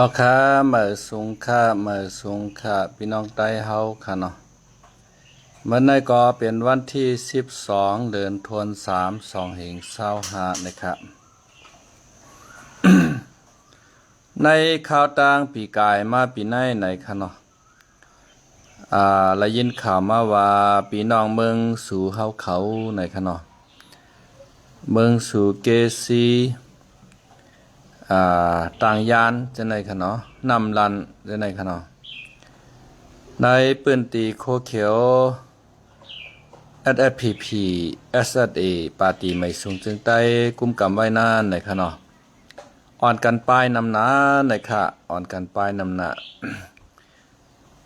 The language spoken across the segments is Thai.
อค่ะเมื่อสูงค่ะเมื่อสูงค่ะพี่น้องใต้เฮาค่ะเนาะเมื่อในก็เป็นวันที่12เดือนธันวาคม2565นะครับในข่าวต่างปีกายมาปีในไหนค่ะเนาะได้ยินข่าวมาว่าพี่น้องเมืองสู่เฮาเขาไหนค่ะเนาะเมืองสู่เกซีต่างยานจะไหนค่ะเนาะนำลันจะไหนค่ะเนาะในปืนตีโคเขียว SFPP SSA ปาร์ตี้ไม่สูงจึงใต้กุมกำไว้นานในค่ะเนาะอ่อนกันปลายนำหนาในค่ะอ่อนกันปลายนำหนา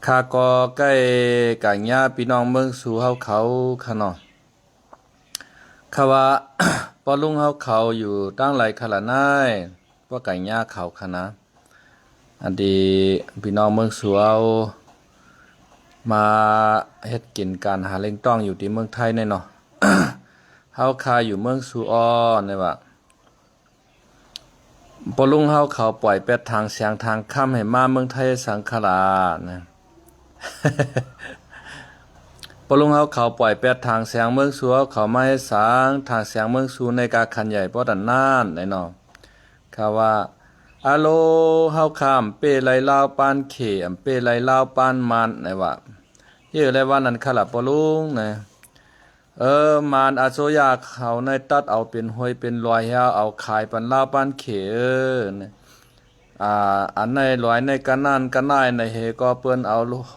ข้าก็ใกล้กางญาพี่น้องเมืองสู่เฮาเขาค่ะเนาะข้าว่า ปอลุงเฮาเขาอยู่ตั้งไหลขละนายว่ากางญาเขาค่ะนะอันดีพี่น้องเมืองสู่เฮามาเฮ็ดกินการหาเล่งต้องอยู่ที่เมืองไทยแน่เนาะ เฮาคาอยู่เมืองซูออนี่ว่าปลุงเฮาเขาปล่อยเป็ดทางเสียงทางค่ำให้มาเมืองไทยสังขลานะ ปลุงเฮาเขาปล่อยเป็ดทางเสียงเมืองซูเขามาให้สางทางเสียงเมืองซูในกาคันใหญ่ป้อดันนานแน่เนาะข่าวว่าอาโลเฮาข้ามเป้ไลลาวปานเขอำเป้ไลลาวปานมันนี่ว่าเยอะเลยว่านั่นค่ะล่ะปลุงนะมานอาโซยาเขาในตัดเอาเป็นห้วยเป็นลอยเฮาเอาขายปันลาวปันเขนะอันในลอยในกันนั่นกันนายในเฮก็เปิ้นเอาโห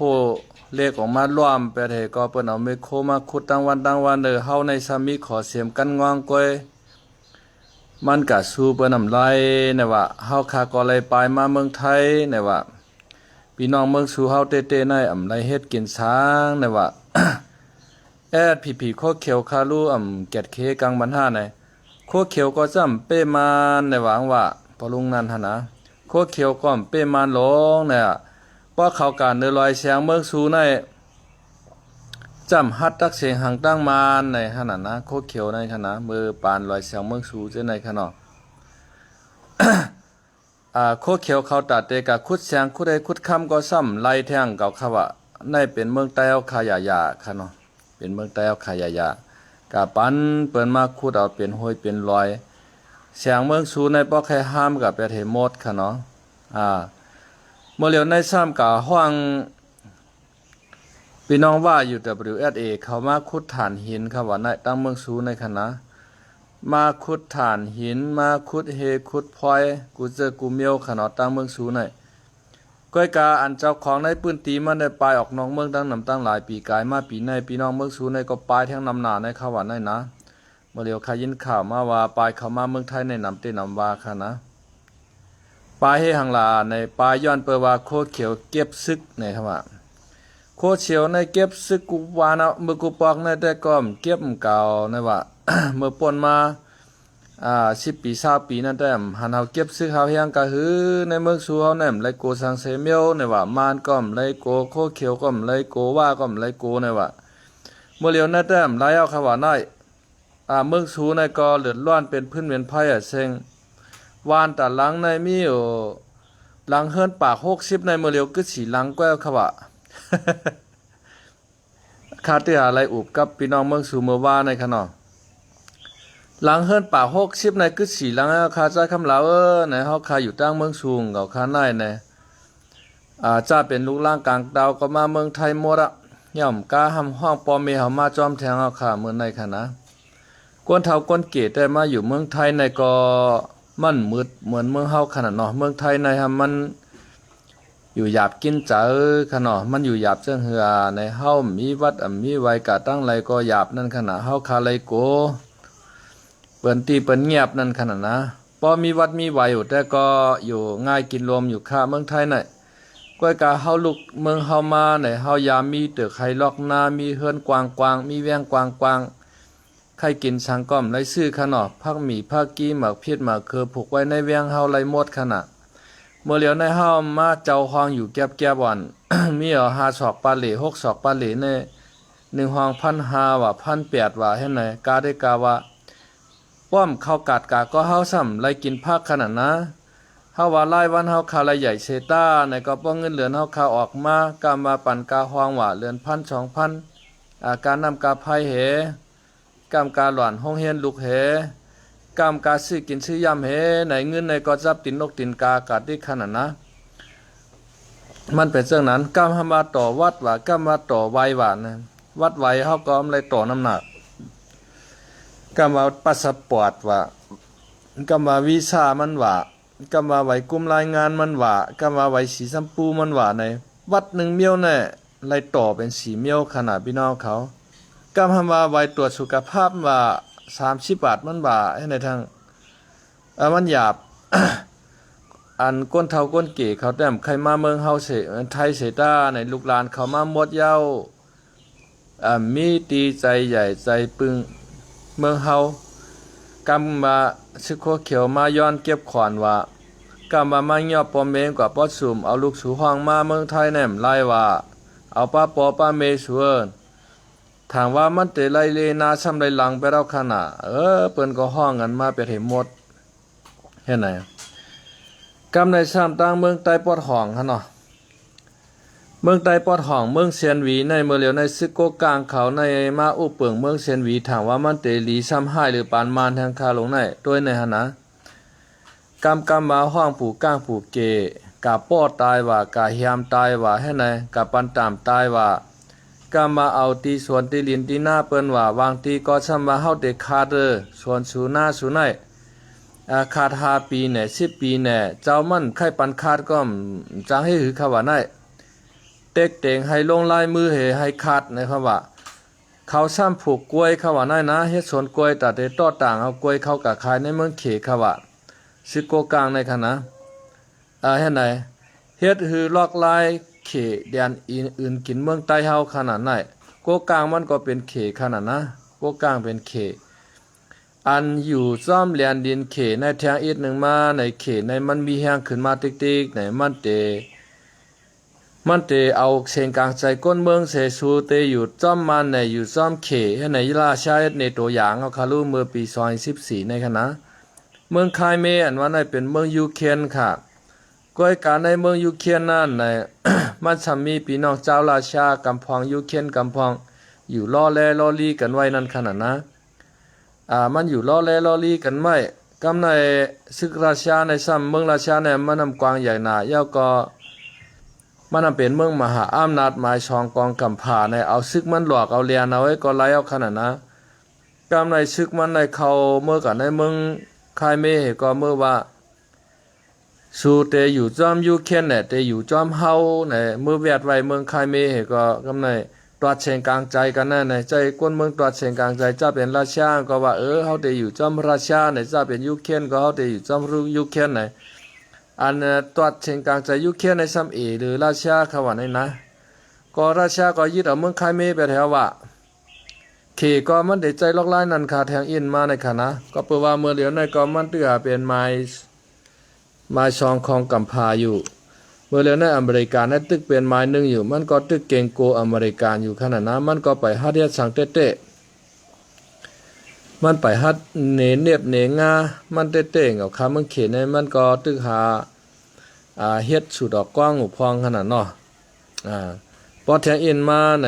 เลขออกมาร่วมไปเฮก็เปิ้นเอาไมโครมาขุดตั้งวันเฮาในสามีขอเสียมกันงวงก้อยมันก็สู้เปิ้นนำไรนะว่าเฮาคาก็เลยไปมาเมืองไทยนะว่าพี่น้องเมืองสู่เฮาเต้ๆในอำไรเฮ็ดกินช้างนะว่า ผีโคเขียวคาลูแกดเคกังบันห้าในโคเขียวก็จำเป้มานในหวังว่าพอลุงนั่นหนะโคเขียวก็เป้มานหลงเนี่ยเพราะเขาการเดินลอยเสียงเมืองสูในจำฮัดตักเสียงหังตั้งมานในขนาดนะโคเขียวในขณะมือปานลอยเสียงเมืองสูเจในขณะ โคเขียวเขาตัดเตกะคุดเสียงคุดใดคุดคำก็ซ้ำไล่แทงเก่าเขาว่าในเป็นเมืองใต้เอาขายาขนาะเป็นเมืองใต้เอาขายากะปันเปิ้นมาขุดเอาเป็นห้วยเป็นรอยเสียงเมืองสูในบ่ใครห้ามกับประเทศหมดค่ะเนาะเมื่อเหลียวในซ้ำกะห้องพี่น้องว่าอยู่ WSA เขามาขุดฐานหินค่ะว่าในตั้งเมืองสูในคณะมาขุดฐานหินมาขุดเฮขุดพลอยกูเจอกูเมียวค่ะเนาะตั้งเมืองสูในก้อยกาอันเจ้าของในปืนตีมันได้ปลายออกนอกเมืองตั้งนำตั้งหลายปีกายมาปีในพี่น้องเมืองสูในก็ปลายทั้งนำหนาในข่าวในนะเมื่อเดียวขยินข่าวมาว่าปลายเข้ามาเมืองไทยในนำเตนำว่าค่ะนะปลายให้หังลาในปลายย้อนเปว่าโคเขียวเก็บซึกในคำว่าโคเขียวในเก็บซึกกูวานะมือกูปอกในแต่ก็เก็บเก่าในว่า เมื่อปนมา10 ปี20 ปีนั่นแต่หันเฮาเก็บซื้อเฮาเฮียงก็คือในเมืองสู่เฮานั่นไลโกสังเสเมียวในว่ามานก็ไลโกโคเขียวก็ไลโกว่าก็ไลโกในว่าเมื่อเลียวนั่นแต่ไลเอาคำว่าน้อยเมืองสู่ในก็เลือดร้อนเป็นพื้นเวียนภัยเซ็งวานตะหลังในมีอยู่หลังเฮือนปาก60ในเมื่อเลียวกึสิหลังแก้วคำว่า คาเตอะไรอุบกับพี่น้องเมืองสู่เมื่อว่าในขะเนาะหลังเฮิรนป่า60ในกึศสีหลังคาใจคำลาวในเฮาคาอยู่ตั้งเมืองสูงเก่าคาในในจ้าเป็นลูกล่างกลางดาวก็มาเมืองไทยหมดย่อมกาหำห้องปอมเมเฮามาจอมแทงเฮาคาเมืองในค่ะนะกวนเฒ่ากวนเกตได้มาอยู่เมืองไทยในก็มันมืดเหมือนเมืองเฮาขนาดเนาะเมืองไทยในมันอยู่หยาบกินจ๋าค่ะเนาะมันอยู่หยาบเจังเหือในเฮามีวัดมีไว้กะตั้งไรก็หยาบนั่นขนาดเฮาคาไลโกเปิ้นตีเปิ้นเงียบนั่นขนาดนะพอมีวัดมีไหวอยู่แต่ก็อยู่ง่ายกินรวมอยู่ค่าเมืองไทยน่ะก้อยกาเฮาลุกเมืองเฮามาไหนเฮายามมีตึกไข่ลอกนามีเฮือนกวางมีแวงกวางไข่กินสังก้อมไรซื้อขนาดผักหมี่ผักกี้หมักเพียดหมักคือผูกไว้ในแวงเฮาไรหมดขนาดเมื่อเหลียวในเฮามาเจ้าห้องอยู่แก็บวัน มี5 ศอกปลาเหล่6 ศอกปลาเหล่ใน1 ห้อง1,500ว่า1,800ว่าให้ไหนกาได้กาว่าป้อมเข้ากัดกาก็เฮาซ้ำไล่กินผักขนาดนะ เฮาว่าหลายวันเฮาคาลายใหญ่เซต้าในก็ป้องเงินเหลือนเฮาคาออกมากามาปั่นกาฮองว่าเหลือนพัน2,000การนำกาไผเหกำกาหลอนห้องเฮียนลูกเหกำกาซื้อกินซื้อยำเหในเงินในก็จับตินนกตินกากาดที่ขนาดนะมันเป็นเรื่องนั้นกำมาต่อวัดว่ากำมาต่อไวว่านะวัดไวเฮาก็อำไรต่อน้ำหนักกำมาพาสปอร์ตว่ากำมาวีซ่ามันว่ากำมาไว้กลุ่มรายงานมันว่ากำมาไว้สีสัมปูมันว่าในวัด1เมียวแน่ไรต่อเป็น4เมียวขนาดพี่น้องเขากำมาไว้ตรวจสุขภาพว่า30 บาทมันว่าให้ในทางมันหยาบ อันก้นเฒ่าก้นเก๋เขาแต้มใครมาเมืองเฮาเสไทยเสตาในลูกหลานเขามาหมดเย้ามีตีใจใหญ่ใจปึงเมืองเฮากำมาซึกโคเขียวมาย้อนเก็บขอนว่ากำมาย่อปอมเมงกว่าปอดสุ่มเอาลูกสู่ห้องมาเมืองไทยแหนมไล่ว่าเอาป้าปอป้าเมสวนถามว่ามันเตไลเลนาซ้ำไรหลังไปเราขนาดเปิ้นก็ห้องกันมาเป็นเหหมดเห็นไหนกำในซ้ำตั้งเมืองใต้ปอดห้องฮะเนาะเมืองใต้ปอดห้องเมืองเซียนหวีในเมืองเหลียวในซึกโกกลางเขาในมาอุเปิงเมืองเซียนหวีถามว่ามันเตลีซ้ำให้หรือปานมานทางคาลงในด้วยในหะนะกำมาห้องผูกก้างผูกเกกาป้อตายว่ากาเฮียมตายว่าให้ไหนกาปันตามตายว่ากำมาเอาตีสวนตีลินตีหน้าเปิ้นว่าวางตีก็ซ้ำมาเฮาเด็กคาเดอสวนสูหน้าสูไหนขาด5 ปีเนี่ย10 ปีเนี่ยเจ้ามันไข่ปันขาดก็จังให้หือเขาว่าได้เต็กเต็งให้ลงลายมือให้ขาดนะครับว่าเขาซ้ำผูกกล้วยเขาว่าได้นะเฮ็ดสวนกล้วยแต่ต่อต่างเอากล้วยเขากะขายในเมืองเขเขาว่าซิโกกลางในคณะเฮ็ดไหนเฮ็ดหือลอกลายเขแดนอื่นกินเมืองใต้เฮาขนาดไหนโกกลางมันก็เป็นเขขนาดนะโกกลางเป็นเขอันอยู่ซ่อมเลียนดินเขในแทงอีกหนึ่งมาในเขในมันมีแห้งขึ้นมาติ๊กๆในมันเตเอาเสียงกลางใจก้นเมืองเสสูเตอยู่จ้อมมันในอยู่ซ่อมเขให้ในราชาในตัวอย่างเอาคารุเมื่อปี2014ในคณะเมืองคายเมอันว่าในเป็นเมืองยูเครนค่ะก้อยการในเมืองยูเครนนั่นใน มันสามีพี่น้องเจ้าราชากำพองยูเครนกำพองอยู่ล่อแลล่อลีกันไว้นั่นขนาดนะมันอยู่ล่อแลล่อลีกันไม่กำในศึกราชาในซ้ำเมืองราชาในมันนำกวางใหญ่หนาเย้าก็มันนำเป็นเมืองมหาอำนาจหมายชองกองกำผาในเอาซึกมันหลอกเอาเลียนเอาไว้ก็ไล่เอาขนาดนะกำในซึกมันในเขาเมื่อกันในเมืองคายเมก็เมื่อว่าสู่เตอยู่จอมยูเครนเนี่ยเตอยู่จอมเฮาเนี่ยเมื่อแวดไว้เมืองคายเมก็กำในตรวจเชิงกลางใจกันนั่นในใจก้นเมืองตรวจเชิงกลางใจจะเป็นราชาก็ว่าเฮาเตอยู่จอมราชาเนี่ยจะเป็นยูเครนก็เฮาเตอยู่จอมยูเครนเนี่ยอันตรวจเชิงกลางใจยูเครนในซ้ำหรือราชาเขาว่าในนะก็ราชาก็ยึดเอาเมืองคายเมไปแถวว่าเขก็มันได้ใจลอกลายนันคาแทงอินมาในคณะก็เปิดว่าเมื่อเดียวในก็มันเตื้อเป็นไม้ชองของกำพาอยู่เมื่อเร็วในอเมริกาในตึกเป็นไม้หนึ่งอยู่มันก็ตึกเก่งโกอเมริกันอยู่ขนาดนั้นมันก็ไปฮัดเฮ็ดสังเต้มันไปฮัดเนบเนงามันเต้เอาคำมันเขียนในมันก็ตึกหาเฮ็ดสุดดอกกว้างหูพองขนาดเนาะพอแทงอินมาใน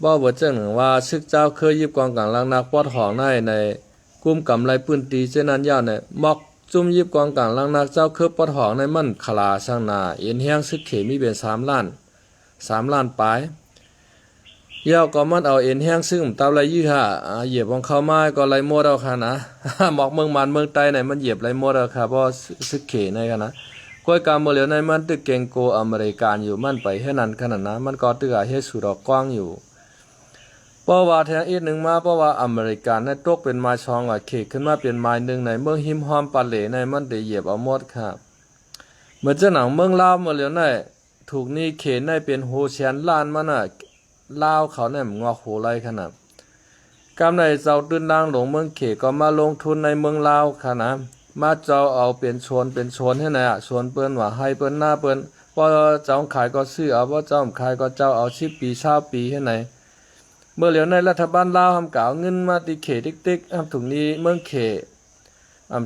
บ่ว่าจังหนึ่งว่าซึกเจ้าเคยยิบกองกลางลังนักปอดหองในกุมกำไรปืนตีเช่นนั้นยาวในมอกจุ่มยิบกองกลางลังนักเจ้าเคยปอดหองในมันขลาช่างนาเอ็นแห้งซึกเขมีเป็น3 ล้านปลายยาวก็มันเอาเอ็นแห้งซึ่งตามไรยี่ห้าเหยียบของเขามาก็ไรโมดเอาค่ะนะ หมอกเมืองมันเมืองใต้ไหนมันเหยียบไรโมดเอาค่ะเพราะซึกเขในกันนะก้อยการโมเหลียวในมันตึกเก่งโกอเมริกันอยู่มันไปให้นั้นขนาดนั้นมันก็ตึกเฮ็ดสุดดอกกว้างอยู่เพราะว่าแทงอีกหนึ่งมาเพราะว่าอเมริกันในตกเป็นไม้ชองเขตขึ้นมาเป็นไม้หนึ่งในเมืองหิมหอมปาเหลในมันได้เหยียบเอาหมดครับเหมือนเจ้าหนังเมืองลาวโมเหลียวในถูกนี่เขตในเป็นโฮเชียนล้านมันน่ะลาวเขาเนี่ยงอกโหไรขนาดกำในเจ้าตื่นดังหลงเมืองเขตก็มาลงทุนในเมืองลาวขนาดมาเจ้าเอาเป็นชนให้ไหนชนเปิ้นว่าให้เปิ้นหน้าเปิ้นพอเจ้าขายก็ซื้อเอาว่าเจ้าขายก็เจ้าเอา10 ปี20 ปีให้ไหนเมื่อเหลียวในรัฐบาลลาวทำกล่าวเงินมาติเขตติ๊กๆถุงนี้เมืองเข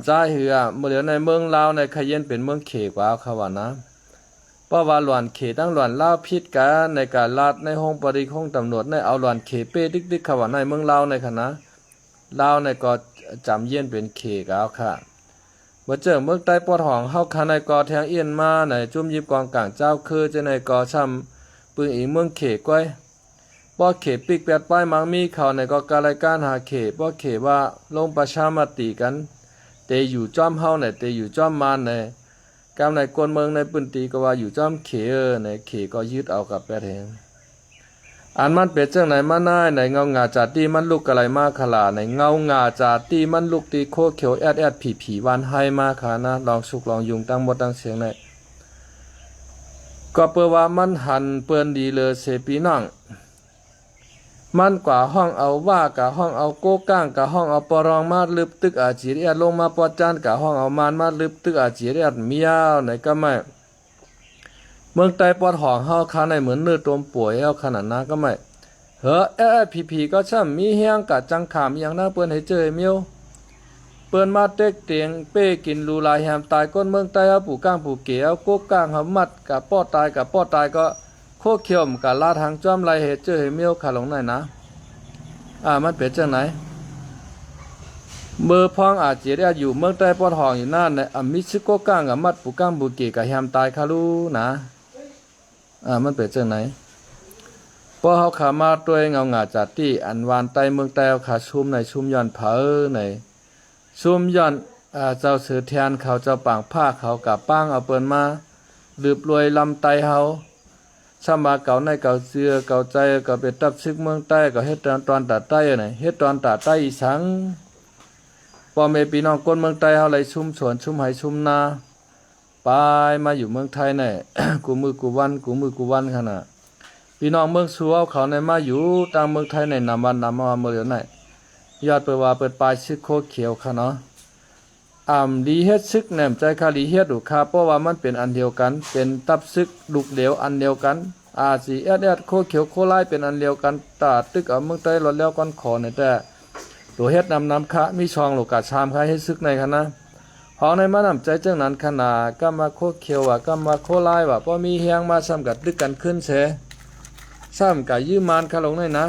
จ้าเหือเมื่อเดี๋ยวในเมืองลาวในขยันเป็นเมืองเขกว่าเขาว่านะเพราะว่าหลวนเขตั้งหลวนลาวพิษกันในการลาดในห้องปริห้องตำรวจในเอาหลวนเขเป้ดิกๆเขาว่าในเมืองลาวในคณะลาวในก็จำเย็นเป็นเขกเอาค่ะเมื่อเจอเมืองใต้ปอดห้องเฮาคาในกอแทงเอียนมาในจุ่มยิบกองกลางเจ้าคือจะในกอช้ำปืนอีเมืองเขก้อยป้อเขปิกแปดป้ายมังมีเขาในก็การรายการหาเขป้อเขว่าลงประชามติกันเตอยู่จ้อมเฮาในเตอยู่จ้อมมานในกำในกวนเมืองในปืนตีก็ว่าอยู่จ้อมเขในเขก็ยึดเอากับแปดแหงอันมันเป็ดจังไหนมาน้ายในเงาหงาจาตีมันลุกอะไรมาขลาในเงาหงาจาตีมันลุกตีโคเขียวแอดผีวันให้มาขานะลองสุกลองยุงตั้งหมดตั้งเสียงในก็เปิดว่ามันหันเปิ้นดีเลยเสปีน้องมันกว่าห้องเอาว่ากะห้องเอาโก้ก้างกะห้องเอาปรองมาลึบตึกอาจีเรียลงมาปอจานกะห้องเอามานมาลึบตึกอาจีเรียเมียวไหนก็ไม่เมืองใต้ปอดห้องเฮาคาในเหมือนเนื้อตัวป่วยเอาขนาดนั้นก็ไม่เฮ้อผีก็ช่ำมีเฮียงกะจังขามอย่างน่าเปิ้นให้เจอเมียวเปิ้นมาเต็กเตียงเป้กินลูลายแฮมตายก้นเมืองใต้เอาปู่ก้างปู่เก๋เอาโก้ก้างหำมัดกะป้อตายก็โคเขียวมกับลาทางจ้อมไรเหตุเจอเหมียวขาลงไหนนะมันเป็นจังไหนเมื่อพองอาจจะได้อยู่เมืองใต้ปอดห้องอยู่นั่นในมิชิโกก้างกับมัดปูก้างบุกีกับแฮมตายคาลูนะมันเป็นจังไหนพอเขาขามาตัวเงาหงาจัดที่อันวานใต้เมืองใต้ขาชุมในชุมย้อนเผอในชุมย้อนเจ้าเสือแทนเขาเจ้าป่างผ้าเขากับป้างเอาเปินมาลืบรวยลำไตเขาสมาเก่าในเก่าเสือเก่าใจเก่าเป็นตับซึกเมืองใต้ก็เฮ็ดตอนตัดใต้ไหนเฮ็ดตอนตัดใต้อีสังพ่อแม่พี่น้องคนเมืองใต้เฮาเลยชุมสวนชุมไหชุมนาไปมาอยู่เมืองไทยเนี่ย กูมือกูวันขนาดพี่น้องเมืองสัวเขาในมาอยู่ตามเมืองไทยในนำวันนำมาเมื่อไหร่ยอดเปิดว่าเปิดปลายซึกโคเขียวค่ะเนาะดีเฮ็ดซึกแหนมใจคาลีเฮ็ดดูคาเพราะว่ามันเป็นอันเดียวกันเป็นตับซึกลูกเหลวอันเดียวกันสีโคเขียวโคไล่เป็นอันเดียวกันตาตึกเอาเมืองใต้หลดแล้วก้อนขอเนี่ยแต่ตัวเฮ็ดนำคะมีช่องโลกาชามค่ะเฮ็ดซึกในคณะพอในมานำใจจังนั้นขนาดก็มาโคเขียวว่าก็มาโคไล่ว่าพอมีเฮียงมาซ้ำกัดตึกกันขึ้นเสซ้ำกับยืมมานคาลงในนะ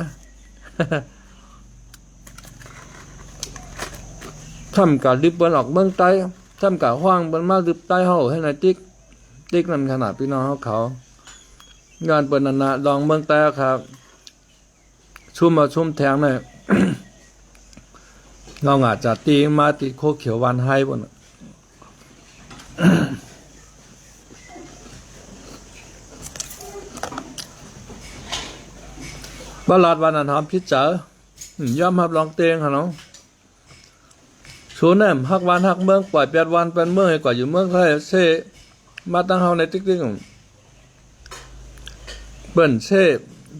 ทำกับลิบเบิ้ลออกเมืองใต้ทำกับห้างบนมาลิบใต้เฮาให้นายติ๊กนั่นขนาดพี่น้องเขางานเปิดนาลองเมืองใต้ครับชุ่มแทงเลย เราอาจจะตีมาติโคเขียววันให้บนบลาดวันนั้นทำพิจเจอย่อมหับลองเตียงค่ะน้องชูแนมฮักวันฮักเมืองปล่อยแปดวันเป็นเมืองให้กว่าอยู่เมืองไทยเซมาตั้งเฮาในติ๊กเบิ้นเซ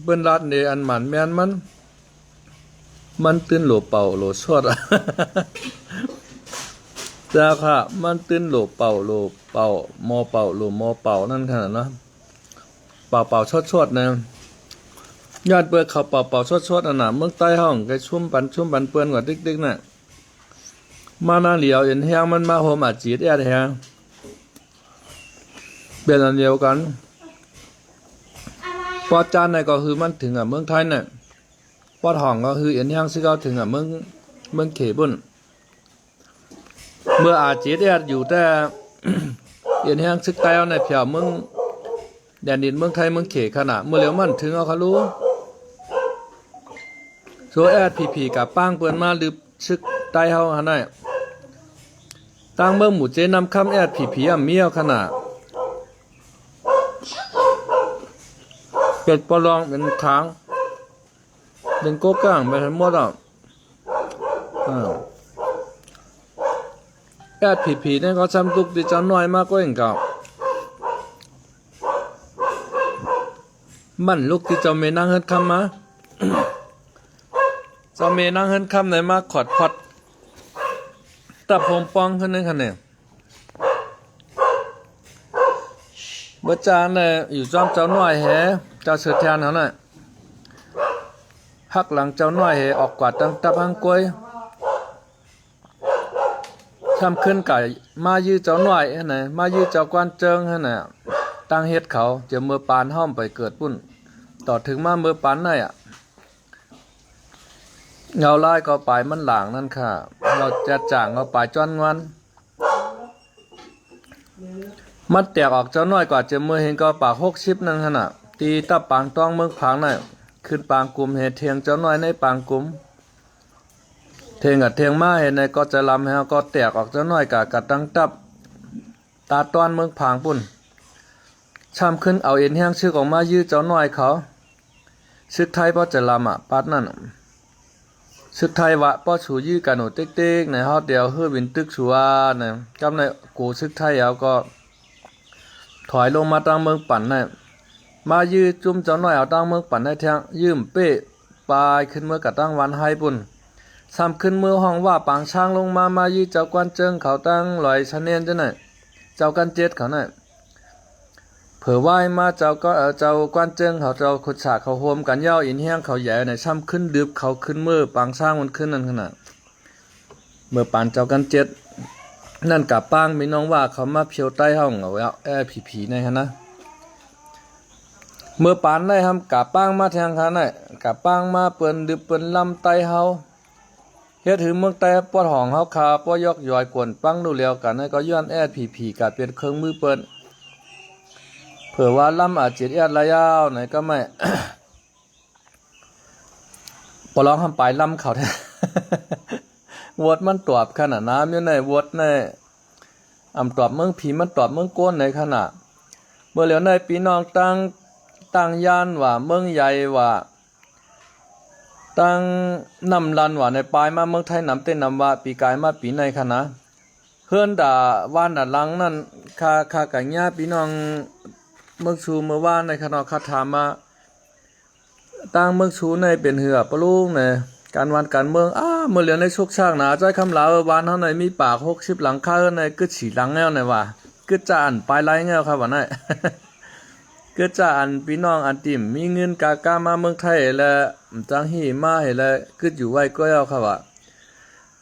เบิ้นรัดในอันหมันแมนมันตื่นโหลเป่าโหลชดจ้าค่ะมันตื่นโหลเป่ามอเป่าโหลมอเป่านั่นขนาดนะเป่าชดนะยอดเปิดเขาเป่าชดอันหนาเมืองใต้ห้องไกชุ่มปันเปื้อนกว่าติ๊กน่ะมาหน้าเหลียวเห็นแห้งมันมาโฮมอาจีดแอดแห้งเป็นอันเดียวกันปอจานในก็คือมันถึงเมืองไทยเนี่ยปอห้องก็คือเห็นแห้งซึ่งก็ถึงเมืองเขบุญเมื่ออาจีดแอดอยู่แต่ เห็นแห้งซึกใต้เอาในเพียวเมืองแดนดินเมืองไทยเมืองเขขนาดเมื่อเหลียวมันถึงเอาเขารู้โซแอดผีกับป้างเปิ้นมาลืบซึกใต้เฮาหาได้ตั้งเมืองหมู่เจนำคำแอดผีเมียวขนาดเป็ดปลองเป็นค้างเป็นโก้ก้างไปทั้งหมดอ่ะแอดผีนี่ก็ซ้ำตุกดิจันน้อยมากก็เองเก่ามันลูกที่เจ้าเมนั่งเฮิรนคำมา เจ้าเมนั่งเฮิรนคำไหนมาขอดพอดตับผมปองขึ้นนึงคะแนนเมื่อจานเนี่ยอยู่จอมเจ้าน้อยแฮเจ้าเสือแทนเขาน่ะหักหลังเจ้าน้อยแฮออกกวาดตั้งตับหังกล้วย ช้ำขึ้นก็มายื้อเจ้าน้อยหั่นน่ะมายื้อเจ้ากวนเจิงหั่นน่ะตั้งเฮ็ดเขาจะมือปานห้อมไปเกิดปุ้นต่อถึงมามือปานได้เงาลายก็ไปมันหลางนั่นค่ะเราจะจ่างเอาไปจ้อนงวันมันแตกออกเจ้าน้อยกว่าจะมือเห็นก็ปาก60นั่นหั่นน่ะตีตะปางต้องเมืองผางน่ะขึ้นปางกลุ่มเฮ็ดเทียงเจ้าน้อยในปางกลุ่มเทียงกับเทียงมาเห็นในก็จะลำให้ก็แตกออกเจ้าน้อยกะตั้งตับตาต้อนเมืองผางปุ่นช้ำขึ้นเอาเอ็นแห้งชึกออกมายื้อเจ้าน้อยเขาชึกไทยพอจะลำปัดนั่นชึกไทยวะป้อฉูยื้อกันหนูเต๊กๆในฮอดเดียวเฮือบินตึกชัวเนี่ยกำในกูชึกไทยเอาก็ถอยลงมาตั้งเมืองปั่นน่ะมายื้อจุ่มเจ้าน้อยเอาตั้งเมืองปั่นให้แทงยืมเป้ปลายขึ้นเมื่อกะตั้งวันให้ปุ่นซ้ำขึ้นมือห้องว่าปางช้างลงมายื้อเจ้ากวนเจิงเขาตั้งลอยชะเนียนจังไหนเจ้ากันเจ็ดเขาน่ะเผื่อไหวมาเจ้ากวนเจิงเขาเจ้าขุดฉากเขาโฮมกันย่ออินแห้งเขาใหญ่ในซ้ำขึ้นดึบเขาขึ้นมือปางช้างมันขึ้นนั่นขนาดเมื่อปานเจ้ากันเจ็ดนั่นกับปางมีน้องว่าเขามาเพียวใต้ห้องเอาผีในฮะนะเมื่อปานได้ทำกับปางมาแทงเขาน่ะกับปางมาเปิ้นดึบเปิ้นลำไตเฮาเฮ็ดถึงเมืองแต่ปอดห้องเฮาคาปอยอกย่อยกวนปังดูแล้วกันให้ก็ย้อนผีกะเป็นเครื่องมือเปิ้นเผื่อว่าล่ำอาจจิตระยาวไหนก็ไม่ ปลองทำไปล่ำเขาแท้ วดมันตอบขนาดน้ำอยู่ในวดในตอบเมืองผีมันตอบเมืองโกนในขนาดเมื่อเหลียวในปีน้องตั้งย่านว่าเมืองใหญ่ว่าตั้งนำลันว่าในปลายมาเมืองไทยนำเต้นนำว่าปีกายมาปีในคณะเฮือนด่าว่านหลังนั่นคากัญญาพี่น้องเมืองชูเมื่อว่านในคณะคาถามมาตั้งเมืองชูในเป็นเหือปลุงในการวันการเมืองเมื่อเหลียวในโชคช่างหนาจ้อยคำลาวบ้านเฮาในมีปาก60หลังคาในกึดฉีหลังแนวในว่าก็จะอ่านปลายไล่เงาครับว่านั่น ก็จะอ่านพี่น้องอันติ่มมีเงินกากามาเมืองไทยแล้วจังหีมาให้แล้วก็อยู่ไว้ก็เอาครับว่า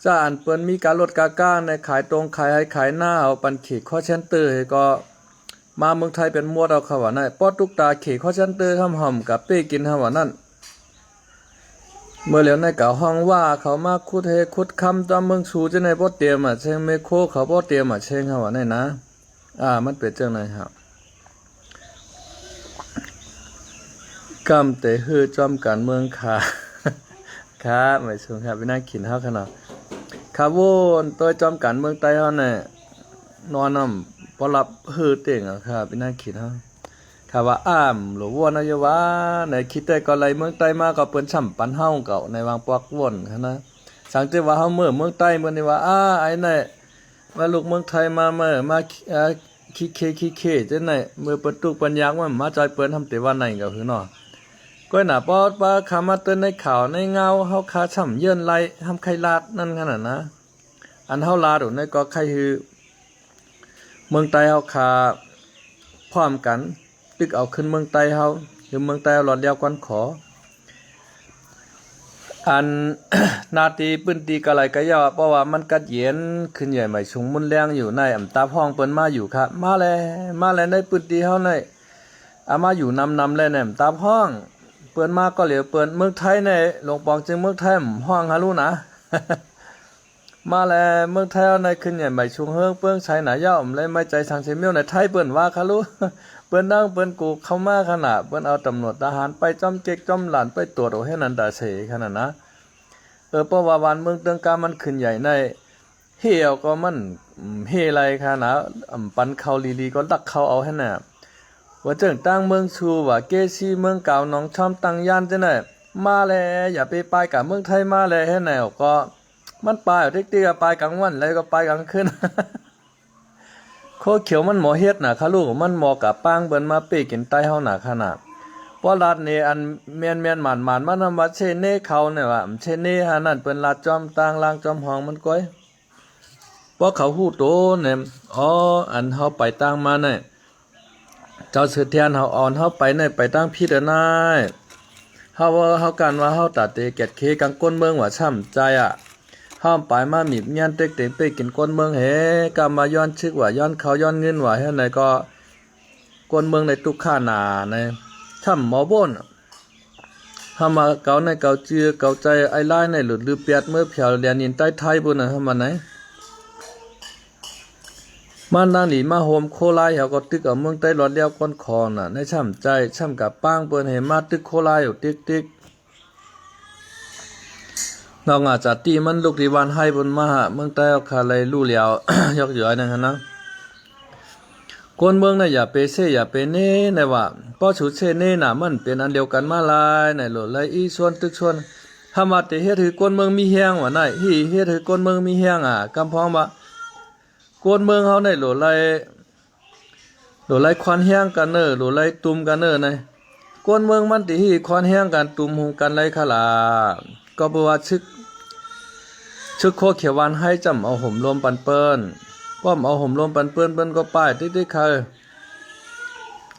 จะอ่านเปิ้นมีการลดกากาในขายตรงขายให้ขายหน้าเอาปันเขตข้อเซ็นเตอร์ให้ก็มาเมืองไทยเป็นมวดเอาครับว่านั่นป้อตุกตาเขตข้อเซ็นเตอร์ทำหอมกับเป้กินครับว่านั่นเมื่อแล้วในกะห้องว่าเขามาคุดคำตามเมืองสูจะในบ่เตรียมเชิงเมโคเขาบ่เตรียมเชิงครับว่านั่นนะมันเป็นจังได๋ครับกำแต่ฮือจอมการเมืองค่ะ ครับไม่สูงครับไปนั่งขินเฮาขนาดครับวนตัวจอมการเมืองใต้เฮาเนี่ยนอนน้ำบ่รับฮือเต่งครับไปนั่งขินเฮาครับว่าหรือว่านายว่าในคิดแต่ก็ไหลเมืองใต้มาก็เปิ้นช่ำปันเฮาเก่าในวางปอกวนนะสังเกตว่าเฮาเมืองใต้เมืองนี่ว่าไอ้นี่ว่าลูกเมืองไทยมาขี้เคจังได๋มือประตูปัญญาว่ามาจอยเปิ้นทำแต่ว่าไหนก็คือเนาะก้อยหน้าปอดปลาขามาเตือนในข่าวในเงาเฮาคาช่ำเยื่นไหลทำไข่ลาดนั่นขนาดนะอันเฮาลาดในก็ไข่คือเมืองใต้เฮาคาพร้อมกันตึกเอาขึ้นเมืองใต้เฮาหรือเมืองใต้หลอดเดียวกันขออัน นาตีปื้นตีกะไหลกะยาเพราะว่ามันกัดเย็นขึ้นใหญ่ใหม่ชุงมุนแรงอยู่ในตาพ้องเปิ้นมาอยู่ครับมาแล้วในปื้นตีเฮาในมาอยู่นำแล้วเนี่ยตาพ้องเปิ้นมาก็เหลียวเปิ้นเมืองไทยในหลวงปองจึงเมืองไทยห้องหารู้นะ มาแล้วเมืองไทยในขึ้นใหญ่ใหม่ชุงเฮิงเปิ้งใช้หนาย่อมเลยไม่ใจสังเสมิวในไทยเปิ้นว่าคารู้ เปิ้นนั่งเปิ้นกูเข้ามาขนาดเปิ้นเอาตำรวจทหารไปจ้อมเก๊กจ้อมหลานไปตรวจเอาให้นันตาเสขนาดนะเพราะว่าวันเมืองเตืองกามันขึ้นใหญ่ในเหี่ยวก็มันเฮไรค่ะนะปันเขาลีก็ดักเขาเอาให้น่ะว่าเจิงตั้งเมืองชูว่าเกซีเมืองเก่าหนองชอมตั้งย่านจังได๋มาแลอย่าไปกับเมืองไทยมาแลให้แนวก็มันไปเอาติ๊กๆไปกลางวันแล้วก็ไปกลางคืน โคเขียวมันหมอเฮ็ดน่ะค่ะลูกมันหมอกับปางเบิ่นมาเป้กินใต้เฮาน่ะขนาดเพราะรัฐนี่อันเมียนหมานมันนำว่าเชเน่เขาเนี่ยว่าเชเน่หานั่นเปิ้นลาดจอมต่างลางจอมห้องมันก้อยเพราะเขาฮู้โตเนี่ยอันเฮาไปต่างมาเนี่ยเจ้าเสือเทียนเฮาอ่อนเฮาไปเนี่ยไปตั้งพิจารณาเฮากันว่าเฮาตัดเตเก็ดเคกังก้นเมืองว่าช้ำใจเ ห้ามปลายมามียันเต็กเต็งไปกินก้นเมืองเฮกำมาย้อนชึกว่าย้อนเขาย้อนเงินว่าให้ไหนก็ก้นเมืองในตุกข้านาในช่ำหมอบ่นห้ามาเกาในเกาเจือเกาใจไอ้ไล่ในหลุดลือเปียดเมื่อเพียวเรียนยินใต้ไทยบุญน่ะห้ามาไหนมันนางหลีมาโฮมโคไลเขาก็ตึกเอาเมืองใต้รอดเลี้ยวก้นคอน่ะในช่ำใจช่ำกับป้างเปิ้นเห็นมาตึกโคไลอยู่ติ๊กเราอาจจะตีมันลูกที่วันให้บนมาเมืองใต้เอาคาเลยลู่เหลียวย กย่อยนะฮะนะคนเมืองน่ะอย่าไปเซ่อย่าไปเน่ในว่าป้อฉุดเซ่เน่น่ะมันเป็นอันเดียวกันมาลายในโหลดเลยอีส่วนตึกส่วนถ้ามาแต่เฮ็ดให้คนเมืองมีแฮงว่าไหนเฮ็ดให้คนเมืองมีแฮงกำพองว่าคนเมืองเฮาในโหลดเลยควันแฮงกันเน้อโหลดเลยตุ่มกันเน้อในคนเมืองมันติฮีควันแฮงกันตุ่มหุงกันเลยค่ะล่ะก็บ่ว่าชึกโคเขียววันให้จำเอาห่มรวมปันเปิ้นป้อมเอาห่มรวมปันเปิ้นเปิ้นก็ป้ายติ๊กๆค่ะ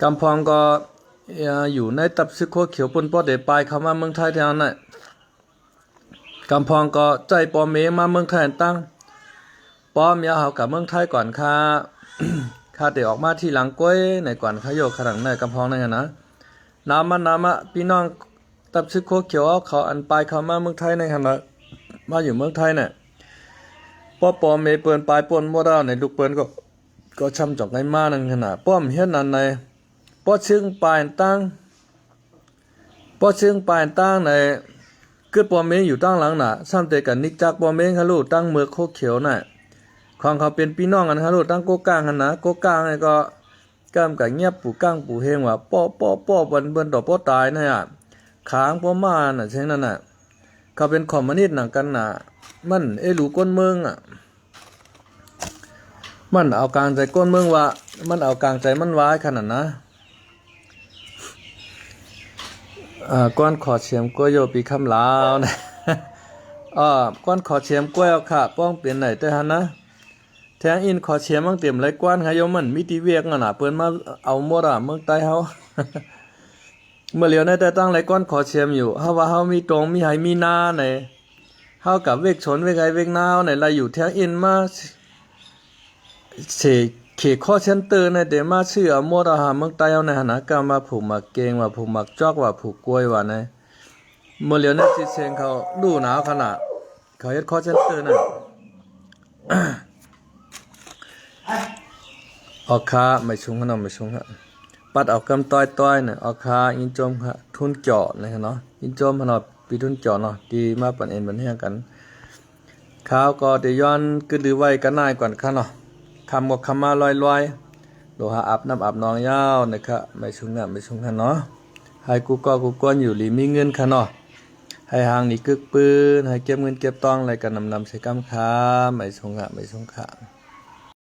กำพองก็อยู่ในตับชึกโคเขียวปุ่นป้อได้ปลายเข้ามาเมืองไทยแถวนั้นกำพองก็ใจปอเมมาเมืองไทยตั้งป้อมยาเฮากับเมืองไทยก่อนค่ะข้าได้ออกมาที่หลังก้อยในก่อนขยโยขรังในกำพองนั่นนะน้ำมันพี่น้องตับชึกโคเขียวเอาเขาอันปลายเข้ามาเมืองไทยในขณะมาอยู่เมืองไทยเนี่ยป้อปอเมเปิ้นปลายป่นบ่ได้ในลูกเปิ้นก็ช้ำจอกในมานั่นขนาดป้อมเฮ็ดนั้นในป้อชึงปลายตั้งในคือป้อเมอยู่ตั้งหลังน่ะซ้ำแต่กันนิกจักป้อเมคาลูตั้งเมืองโคเขียวน่ะของเขาเป็นพี่น้องกันคาลูตั้งโกกลางหั่นนะโกกลางนี่ก็กำกับเงียบปู่ก้างปู่เฮงว่าป้อเบิ่นต่อป้อตายน่ะค้างป้อมาน่ะเช่นนั้นน่ะเขาเป็นคอมมิวนิสต์หนังกันน่ะมันหลูก้นเมืองมันเอากลางใจก้นเมืองว่ามันเอากลางใจมันไว้ขนาดนะก้อนขอเฉียมกล้วยโยปีคำลาวนะก้อนขอเฉียมกล้วยเอาค่ะป้องเปลี่ยนไหนแต่หันนะแทงอินขอเฉียมมั่งเต็มไรก้อนขยมมันมิติเวียกน่ะเปิ้นมาเอาหมดเมืองใต้เฮาเมื่อเหลียวในแต่ตั้งไรก้อนขอเฉียมอยู่เฮาว่าเฮามีตรงมีไหมีนาในเฮากับเวกชนเวกไอเวกนาวในลายอยู่แทงอินมาเขข้อเซ็นเตอร์ในเดมาชื่อเอาหมดเมืองใต้เฮาในหันนะกามาผูกหมักเกงว่าผูกหมักจอกว่าผูกกล้วยว่าในเมื่อเหลียวในจิเซงเขาดูหนาวขนาดเขาเฮ็ดข้อเซ็นเตอร์น่ะออกคาไม่ชุงขนมไม่ชุงฮะปัดเอากำต้อยเนี่ยออกคาอินจมฮะทุนเจาะนะครับเนาะอินจมพนอปีทุนเจาะเนาะดีมาปันเอ็นบันเฮียกันข้าวก็ได้ย้อนกึดหรือไว้กันนายก่อนค่ะเนาะคำก็คำมาลอยโลหะอาบน้ำอาบนองยาวนะครับไม่ชุงฮะเนาะให้กูก้อนอยู่หลีมีเงินค่ะเนาะให้หางนี่กึกปืนให้เก็บเงินเก็บตองอะไรกันนำใส่กำค้าไม่ชุงฮะ